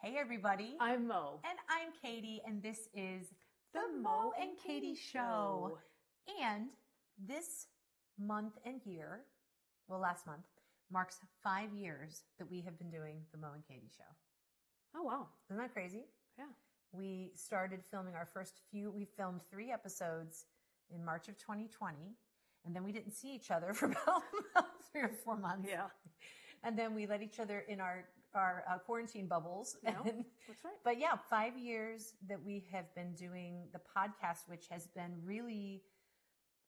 Hey everybody. I'm Mo. And I'm Katy, and this is The Mo and Katy Show. And this month and year, well, last month, marks 5 years that we have been doing the Mo and Katy Show. Oh, wow. Isn't that crazy? Yeah. We started filming we filmed 3 episodes in March of 2020. And then we didn't see each other for about 3 or 4 months. Yeah. And then we let each other in our quarantine bubbles. Yeah, that's right. But yeah, 5 years that we have been doing the podcast, which has been really,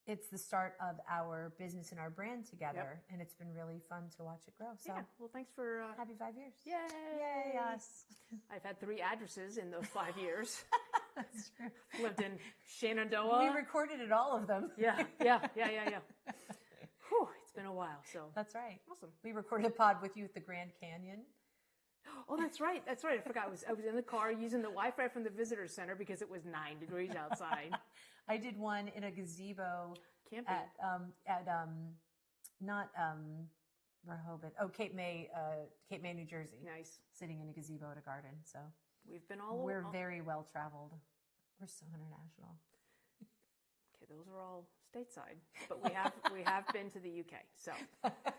it's the start of our business and our brand together. Yep. And it's been really fun to watch it grow. So yeah. Well, thanks for... happy 5 years. Yay. Yay, us. I've had 3 addresses in those 5 years. That's true. Lived in Shenandoah. We recorded at all of them. Yeah. Whew, it's been a while, so. That's right. Awesome. We recorded a pod with you at the Grand Canyon. Oh, that's right. I forgot. I was in the car using the Wi-Fi from the visitor center because it was 9 degrees outside. I did one in a gazebo Camping. not Rehoboth. Oh, Cape May, New Jersey. Nice. Sitting in a gazebo at a garden. So we've been all over. We're very well traveled. We're so international. Okay, those are all stateside, but we have been to the UK. So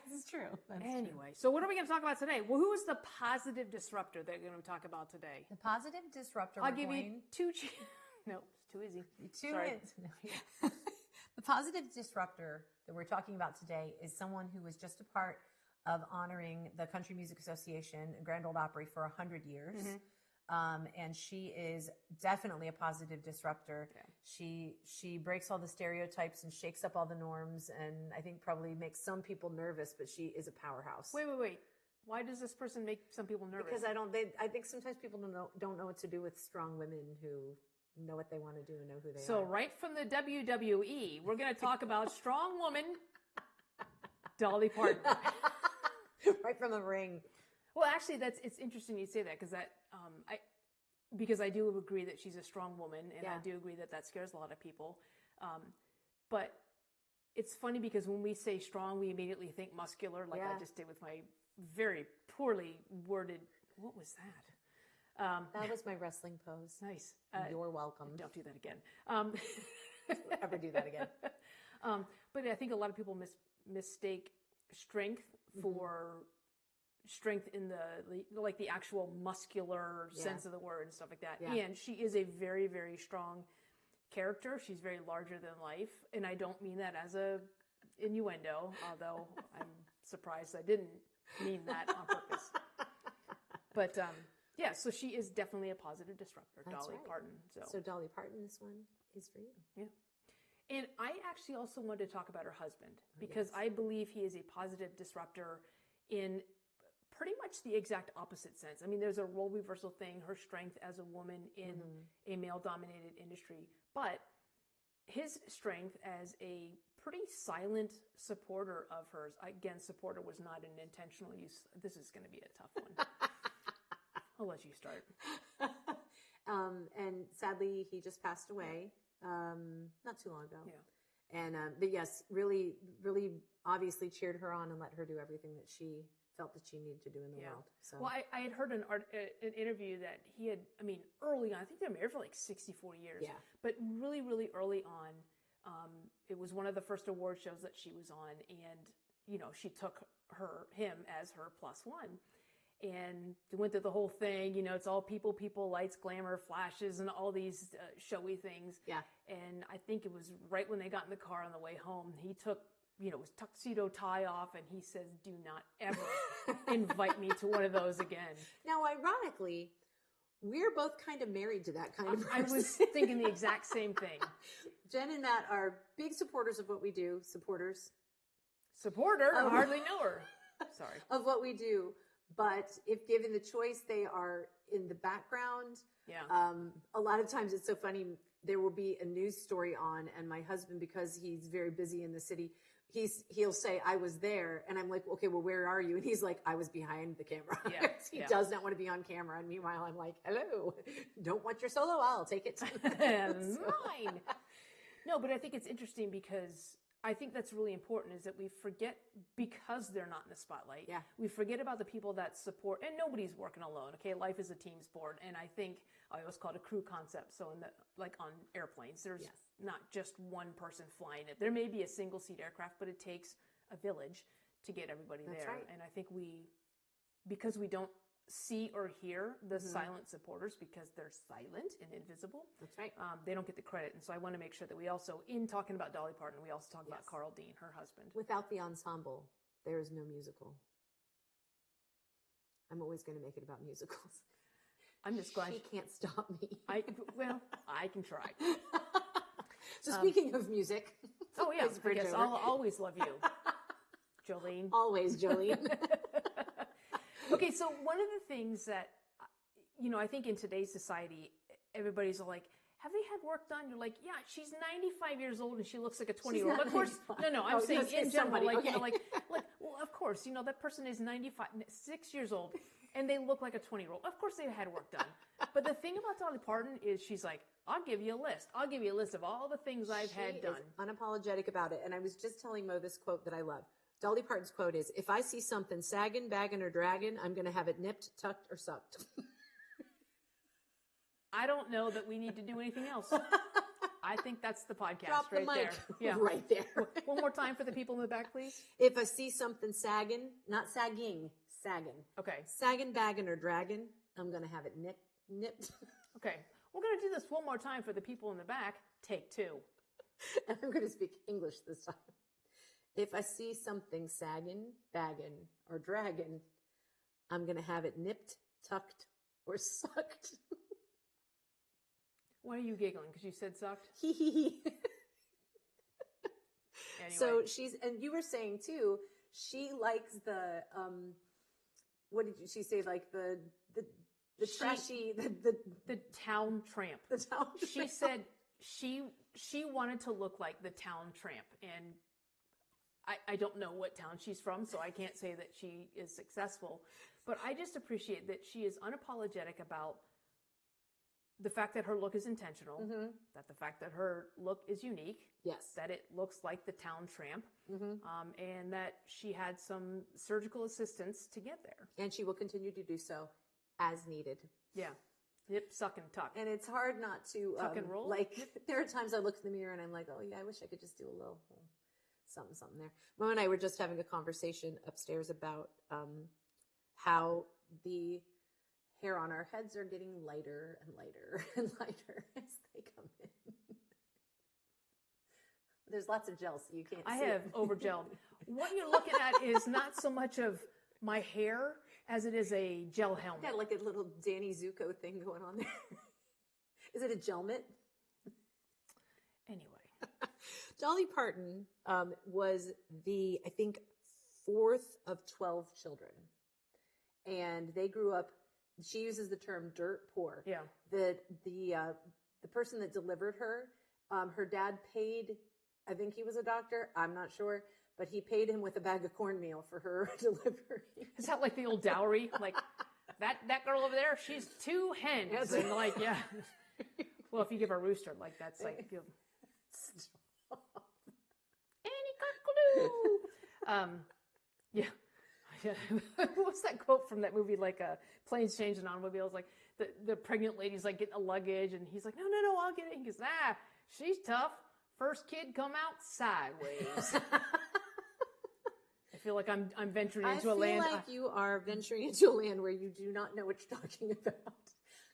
this is true. Anyway, so what are we going to talk about today? Well, who is the positive disruptor that we're going to talk about today? The positive disruptor. I'll give you 2. No, it's too easy. 2 hints. No, yeah. The positive disruptor that we're talking about today is someone who was just a part of honoring the Country Music Association and Grand Ole Opry for 100 years. Mm-hmm. And she is definitely a positive disruptor. Yeah. She breaks all the stereotypes and shakes up all the norms, and I think probably makes some people nervous, but she is a powerhouse. Wait. Why does this person make some people nervous? Because I think sometimes people don't know what to do with strong women who know what they want to do and know who they are. So right from the WWE, we're going to talk about strong woman Dolly Parton. Right from the ring. Well, actually, it's interesting you say that because I do agree that she's a strong woman, and I do agree that scares a lot of people. But it's funny because when we say strong, we immediately think muscular, like I just did with my very poorly worded. What was that? That was my wrestling pose. Nice. You're welcome. Don't do that again. Ever do that again? But I think a lot of people mistake strength for strength in the actual muscular sense of the word and stuff like that. Yeah. And she is a very, very strong character. She's very larger than life. And I don't mean that as a innuendo, although I'm surprised I didn't mean that on purpose. But so she is definitely a positive disruptor, That's Dolly right. Parton. So Dolly Parton, this one is for you. Yeah. And I actually also wanted to talk about her husband because I believe he is a positive disruptor in pretty much the exact opposite sense. I mean, there's a role reversal thing, her strength as a woman in a male-dominated industry, but his strength as a pretty silent supporter of hers. Again, supporter was not an intentional use. This is going to be a tough one. I'll let you start. And sadly, he just passed away not too long ago. Yeah. And but yes, really, really obviously cheered her on and let her do everything that she felt that she needed to do in the world. So. Well, I had heard an interview that he had, early on, I think they were married for like 64 years. Yeah. But really, really early on, it was one of the first award shows that she was on. And, she took him as her plus one. And they went through the whole thing, it's all people, lights, glamour, flashes, and all these showy things. Yeah. And I think it was right when they got in the car on the way home, he took his tuxedo tie off, and he says, "Do not ever invite me to one of those again." Now, ironically, we're both kind of married to that kind of person. I was thinking the exact same thing. Jen and Matt are big supporters of what we do. Supporter? I hardly know her. Sorry. Of what we do. But if given the choice, they are in the background. Yeah. A lot of times it's so funny. There will be a news story on, and my husband, because he's very busy in the city, he'll say, "I was there," and I'm like, "Okay, well, where are you?" And he's like, "I was behind the camera." Yeah. He does not want to be on camera, and meanwhile, I'm like, "Hello, don't want your solo? I'll take it." Mine. No, but I think it's interesting because I think that's really important is that we forget, because they're not in the spotlight. Yeah. We forget about the people that support, and nobody's working alone. Okay. Life is a team sport. And I think I always call it a crew concept. So like on airplanes, there's not just one person flying it. There may be a single seat aircraft, but it takes a village to get everybody there. Right. And I think because we don't see or hear the silent supporters, because they're silent and invisible. That's right. They don't get the credit. And so I want to make sure that we also, in talking about Dolly Parton, we also talk about Carl Dean, her husband. Without the ensemble, there is no musical. I'm always going to make it about musicals. I'm just glad. She can't stop me. I can try. So speaking of music. Oh yeah, I guess I'll always love you, Jolene. Always, Jolene. Okay, so one of the things that, I think in today's society, everybody's like, have they had work done? You're like, yeah, she's 95 years old and she looks like a 20-year-old. Of course, no, I'm saying in general, well, of course, that person is 6 years old and they look like a 20-year-old. Of course they've had work done. But the thing about Dolly Parton is she's like, I'll give you a list. I'll give you a list of all the things I've had done. She is unapologetic about it. And I was just telling Mo this quote that I love. Dolly Parton's quote is, if I see something sagging, bagging, or dragging, I'm going to have it nipped, tucked, or sucked. I don't know that we need to do anything else. I think that's the podcast. Drop right the mic. There. Yeah. Right there. One more time for the people in the back, please. If I see something sagging, not sagging, sagging. Okay. Sagging, bagging, or dragging, I'm going to have it nipped. Okay. We're going to do this one more time for the people in the back. Take 2. And I'm going to speak English this time. If I see something sagging, bagging, or dragging, I'm going to have it nipped, tucked, or sucked. Why are you giggling? Because you said sucked? Anyway. So and you were saying too, she likes the, what did she say? Like the trashy, the town tramp. The town tramp. She said she wanted to look like the town tramp. And I don't know what town she's from, so I can't say that she is successful. But I just appreciate that she is unapologetic about the fact that her look is intentional, that the fact that her look is unique, that it looks like the town tramp, and that she had some surgical assistance to get there. And she will continue to do so as needed. Yeah. Nip, suck, and tuck. And it's hard not to... tuck and roll? There are times I look in the mirror and I'm like, oh yeah, I wish I could just do a little... something there. Mo and I were just having a conversation upstairs about how the hair on our heads are getting lighter and lighter and lighter as they come in. There's lots of gel, so you can't see. I have over-gelled. What you're looking at is not so much of my hair as it is a gel helmet. Got like a little Danny Zuko thing going on there. Is it a gelmet? Anyway. Dolly Parton was the, I think, 4th of 12 children. And they grew up, she uses the term dirt poor. Yeah. The person that delivered her, her dad paid, I think he was a doctor, I'm not sure, but he paid him with a bag of cornmeal for her delivery. Is that like the old dowry? Like, that girl over there, she's 2 hens. Yes. And like, yeah. Well, if you give her a rooster, like, that's like... Yeah. What was that quote from that movie? Like planes, trains, and automobiles. Like the pregnant lady's like getting the luggage, and he's like, no, I'll get it. He goes, she's tough. First kid come out sideways. I feel like I'm venturing into a land. I feel like you are venturing into a land where you do not know what you're talking about.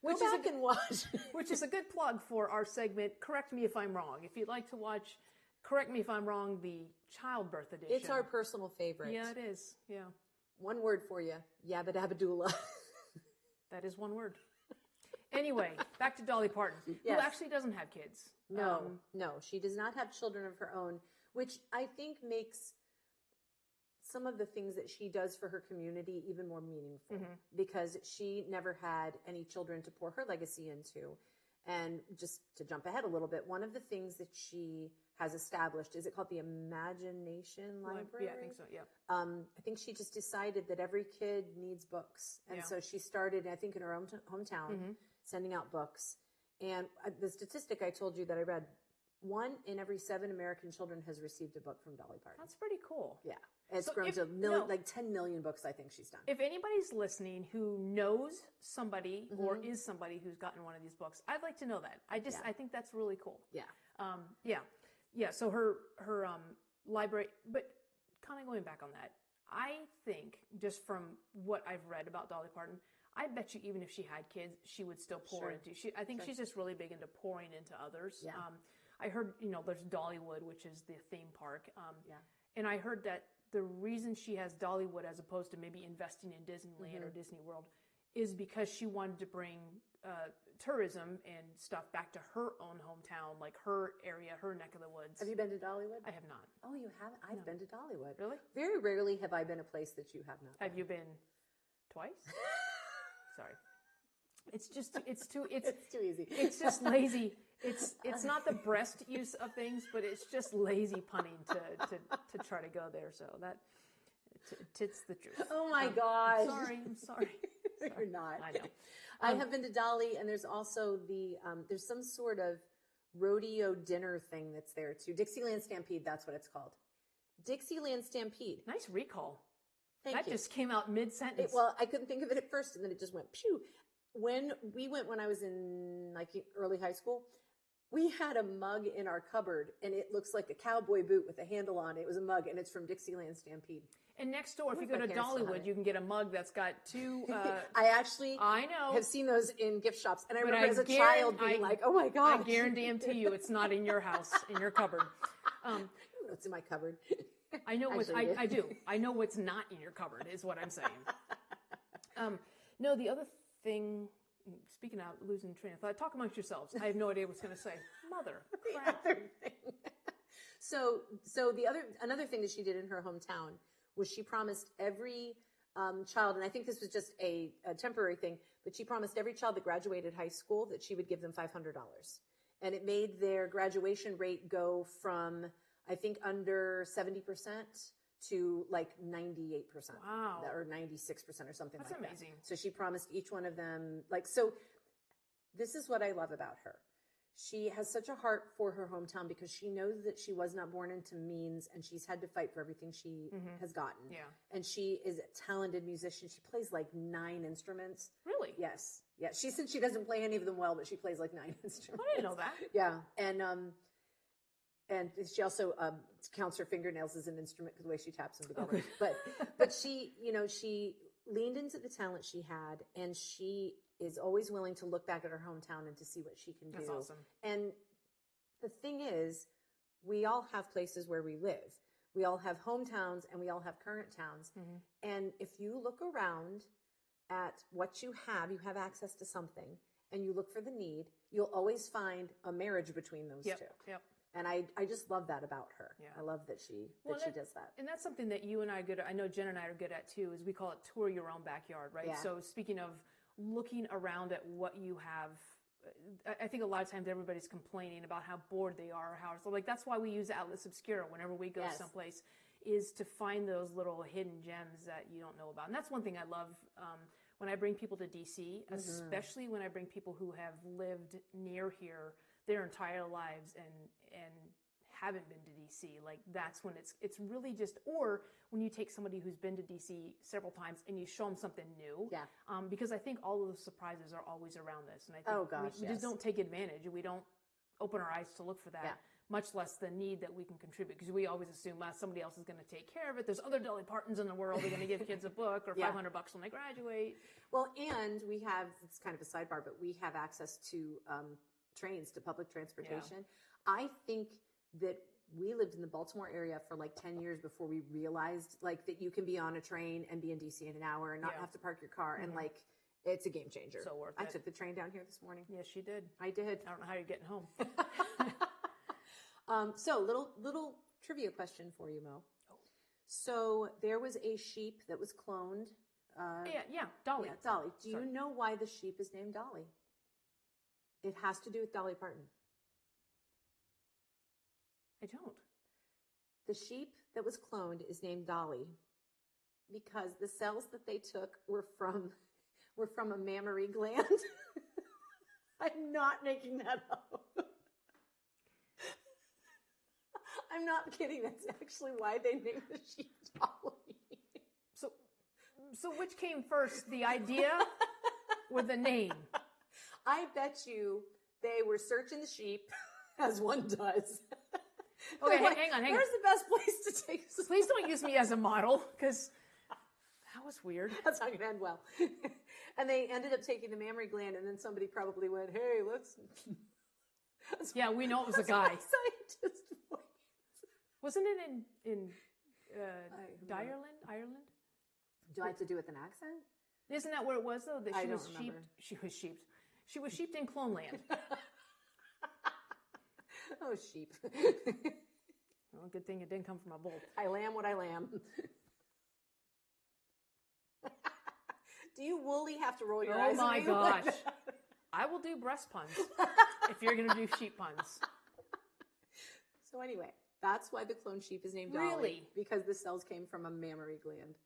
Go back and watch. Which is a good plug for our segment. Correct me if I'm wrong. If you'd like to watch. Correct me if I'm wrong, the childbirth edition. It's our personal favorite. Yeah, it is. Yeah. One word for you. Yabba dabba doula. That is one word. Anyway, back to Dolly Parton, who actually doesn't have kids. No, she does not have children of her own, which I think makes some of the things that she does for her community even more meaningful because she never had any children to pour her legacy into. And just to jump ahead a little bit, one of the things that she has established, is it called the Imagination Library? Yeah, I think so, yeah. I think she just decided that every kid needs books. And so she started, I think, in her own hometown, sending out books. And the statistic I told you that I read 1 in every 7 American children has received a book from Dolly Parton. That's pretty cool. Yeah. It's So grown to like 10 million books, I think she's done. If anybody's listening who knows somebody or is somebody who's gotten one of these books, I'd like to know that. I think that's really cool. Yeah. Yeah. So her library, but kind of going back on that, I think just from what I've read about Dolly Parton, I bet you even if she had kids, she would still pour into. I think she's just really big into pouring into others. Yeah. I heard, there's Dollywood, which is the theme park. And I heard that the reason she has Dollywood as opposed to maybe investing in Disneyland or Disney World is because she wanted to bring tourism and stuff back to her own hometown, like her area, her neck of the woods. Have you been to Dollywood? I have not. Oh, you haven't? I've been to Dollywood. Really? Very rarely have I been a place that you have not been. Have you been twice? Sorry. It's too easy. It's just lazy. It's not the breast use of things, but it's just lazy punning to try to go there. So it's the truth. Oh my gosh. I'm sorry. You're not. I know. I have been to Dolly, and there's also there's some sort of rodeo dinner thing that's there too. Dixieland Stampede, that's what it's called. Dixieland Stampede. Nice recall. Thank you. That just came out mid-sentence. Well, I couldn't think of it at first, and then it just went pew. When I was in like early high school, we had a mug in our cupboard, and it looks like a cowboy boot with a handle on it. It was a mug, and it's from Dixieland Stampede. And next door, if you go to Dollywood, you can get a mug that's got two. I know. Have seen those in gift shops, and I remember as a child being like, "Oh my god!" I guarantee you, it's not in your house, in your cupboard. What's in my cupboard? I know what I do. I know what's not in your cupboard is what I'm saying. No, the other thing. Speaking out, losing train of thought. Talk amongst yourselves. I have no idea what's going to say. Mother. Crap. The other thing. So another thing that she did in her hometown was she promised every child, and I think this was just a temporary thing, but she promised every child that graduated high school that she would give them $500. And it made their graduation rate go from, I think, under 70% to like 98%. Wow. Or 96% or something like that. That's amazing. So she promised each one of them, so this is what I love about her. She has such a heart for her hometown because she knows that she was not born into means, and she's had to fight for everything she has gotten. Yeah. And she is a talented musician. She plays like 9 instruments. Really? Yes. Yeah. She said she doesn't play any of them well, but she plays like 9 instruments. I didn't know that. Yeah. And she also counts her fingernails as an instrument because the way she taps them together. Okay. But she, she leaned into the talent she had, and she is always willing to look back at her hometown and to see what she can do. That's awesome. And the thing is, we all have places where we live. We all have hometowns and we all have current towns. Mm-hmm. And if you look around at what you have access to something, and you look for the need, you'll always find a marriage between those two. Yep. And I just love that about her. Yeah. I love that she does that. And that's something that you and I are good at. I know Jen and I are good at too, is we call it tour your own backyard, right? Yeah. So speaking of looking around at what you have, I think a lot of times everybody's complaining about how bored they are, so like that's why we use Atlas Obscura whenever we go someplace, is to find those little hidden gems that you don't know about. And that's one thing I love when I bring people to DC, especially when I bring people who have lived near here their entire lives and haven't been to DC. Like that's when it's really just, or when you take somebody who's been to DC several times and you show them something new. Yeah. Because I think all of the surprises are always around us. And I think we just don't take advantage. We don't open our eyes to look for that, much less the need that we can contribute. Because we always assume somebody else is going to take care of it. There's other Dolly Partons in the world. They're going to give kids a book or $500 when they graduate. Well, and we have, it's kind of a sidebar, but we have access to trains, to public transportation. Yeah. I think that we lived in the Baltimore area for like 10 years before we realized like that you can be on a train and be in DC in an hour and not have to park your car. And like, it's a game changer. So worth it. I took the train down here this morning. Yes, you did. I did. I don't know how you're getting home. So little trivia question for you, Mo. Oh. So there was a sheep that was cloned. Dolly. Yeah, Dolly. Do you know why the sheep is named Dolly? It has to do with Dolly Parton. I don't. The sheep that was cloned is named Dolly because the cells that they took were from a mammary gland. I'm not making that up. I'm not kidding. That's actually why they named the sheep Dolly. So which came first, the idea or the name? I bet you they were searching the sheep, as one does. Okay, hang on. Where's the best place to take this? Please don't use me as a model, because that was weird. That's not going to end well. And they ended up taking the mammary gland, and then somebody probably went, hey, let's... Yeah, we know it was a guy. Scientist voice. Wasn't it in Ireland? Do I have to do with an accent? Isn't that where it was, though? That I don't remember. She was sheeped in Clone Land. Oh, sheep. Well, good thing it didn't come from a bull. I lamb what I lamb. Do you woolly have to roll your eyes? Oh my gosh. I will do breast puns if you're going to do sheep puns. So anyway, that's why the clone sheep is named Dolly. Really? Because the cells came from a mammary gland.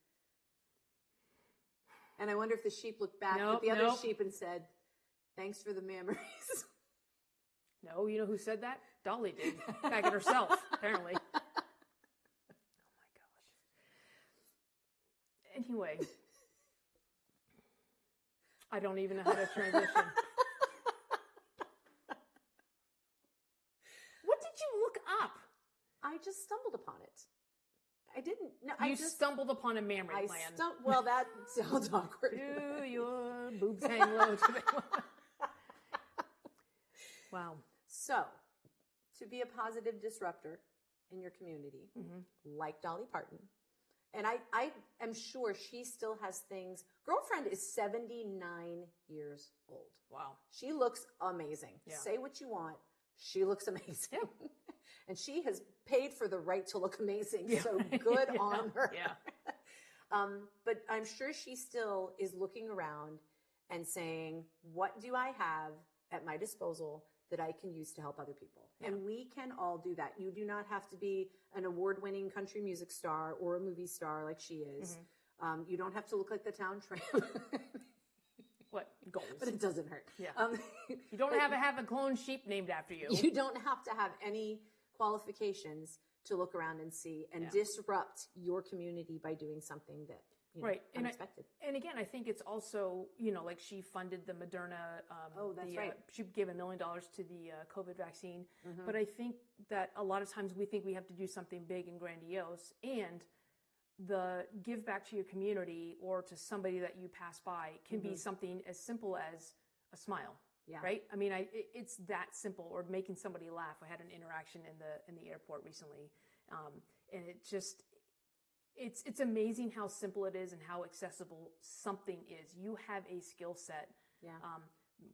And I wonder if the sheep looked back at the other sheep and said, thanks for the mammaries. No, you know who said that? Dolly did. Back at herself, apparently. Oh my gosh. Anyway. I don't even know how to transition. What did you look up? I just stumbled upon it. I didn't. No, you stumbled upon a mammary gland. Well, that sounds awkward. Do your boobs hang low today? Wow. So, to be a positive disruptor in your community, like Dolly Parton, and I am sure she still has things. Girlfriend is 79 years old. Wow. She looks amazing. Yeah. Say what you want. She looks amazing. Yeah. And she has paid for the right to look amazing. Yeah. So good on her. Yeah. But I'm sure she still is looking around and saying, what do I have at my disposal that I can use to help other people? Yeah. And we can all do that. You do not have to be an award-winning country music star or a movie star like she is. You don't have to look like the town tramp. What? Goals. But it doesn't hurt. Yeah. You don't have to have a clone sheep named after you. You don't have to have any qualifications to look around and see and disrupt your community by doing something that, unexpected. And again, I think it's also, like she funded the Moderna. That's right. She gave $1 million to the COVID vaccine. But I think that a lot of times we think we have to do something big and grandiose, and the give back to your community or to somebody that you pass by can be something as simple as a smile. Yeah. Right. I mean, it's that simple. Or making somebody laugh. I had an interaction in the airport recently, and it's amazing how simple it is and how accessible something is. You have a skill set. Yeah.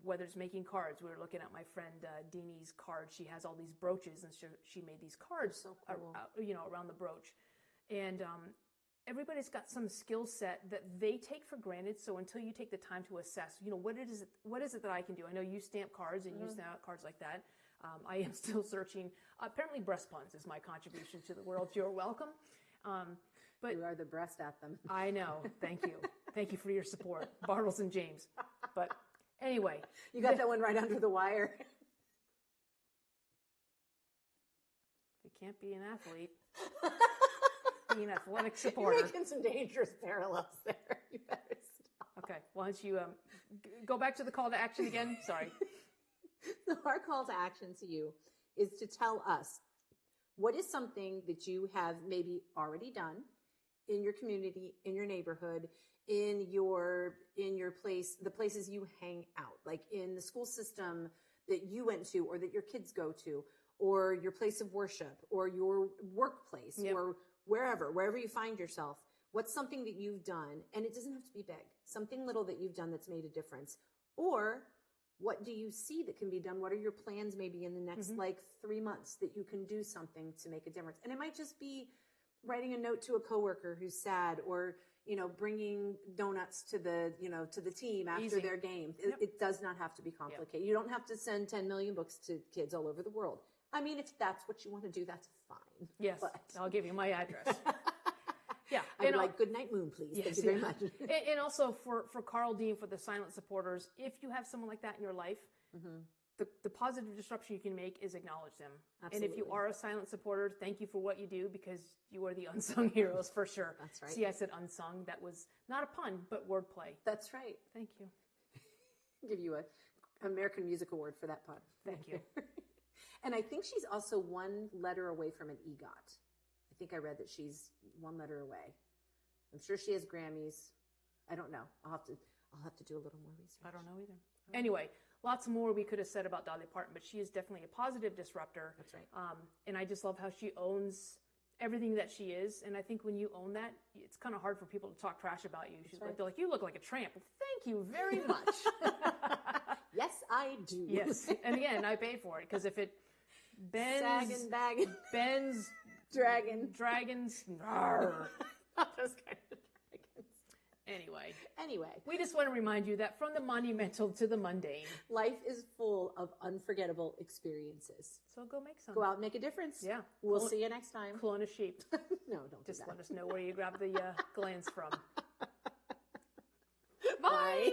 Whether it's making cards, we were looking at my friend Deanie's card. She has all these brooches, and she made these cards, so cool. Around the brooch, and everybody's got some skill set that they take for granted. So until you take the time to assess, what is it that I can do? I know you stamp cards and you stamp cards like that. I am still searching. Apparently, breast puns is my contribution to the world. You're welcome. But you are the best at them. I know. Thank you. Thank you for your support, Bartles and James. But anyway, you got that one right under the wire. You can't be an athlete. Be an athletic supporter. You're making some dangerous parallels there. You better stop. Okay. Why don't you go back to the call to action again? Sorry. So our call to action to you is to tell us what is something that you have maybe already done in your community, in your neighborhood, in your place, the places you hang out, like in the school system that you went to or that your kids go to, or your place of worship, or your workplace, or wherever you find yourself. What's something that you've done, and it doesn't have to be big, something little that you've done that's made a difference? Or what do you see that can be done? What are your plans maybe in the next 3 months that you can do something to make a difference? And it might just be writing a note to a coworker who's sad, or, bringing donuts to the team after their game. It does not have to be complicated. Yep. You don't have to send 10 million books to kids all over the world. I mean, if that's what you want to do, that's fine. Yes, but I'll give you my address. Yeah. I would like good night moon, please. Yes, thank you very much. And also for Carl Dean, for the silent supporters, if you have someone like that in your life, the positive disruption you can make is acknowledge them. Absolutely. And if you are a silent supporter, thank you for what you do, because you are the unsung heroes for sure. That's right. See, I said unsung. That was not a pun, but wordplay. That's right. Thank you. I'll give you an American Music Award for that pun. Thank you. And I think she's also one letter away from an EGOT. I think I read that she's one letter away. I'm sure she has Grammys. I don't know. I'll have to do a little more research. I don't know either. Anyway, lots more we could have said about Dolly Parton, but she is definitely a positive disruptor. That's right. And I just love how she owns everything that she is. And I think when you own that, it's kind of hard for people to talk trash about you. She's like, they're like, you look like a tramp. Well, thank you very much. Yes, I do. Yes. And again, I pay for it, because if it bends, sagging, bagging, bends, dragons, Not those kind of dragons. Anyway, we just want to remind you that from the monumental to the mundane, life is full of unforgettable experiences. So go make some. Go out and make a difference. Yeah. We'll see you next time. Clone a sheep. No, don't Just do that. let us know where you grab the glands from. Bye.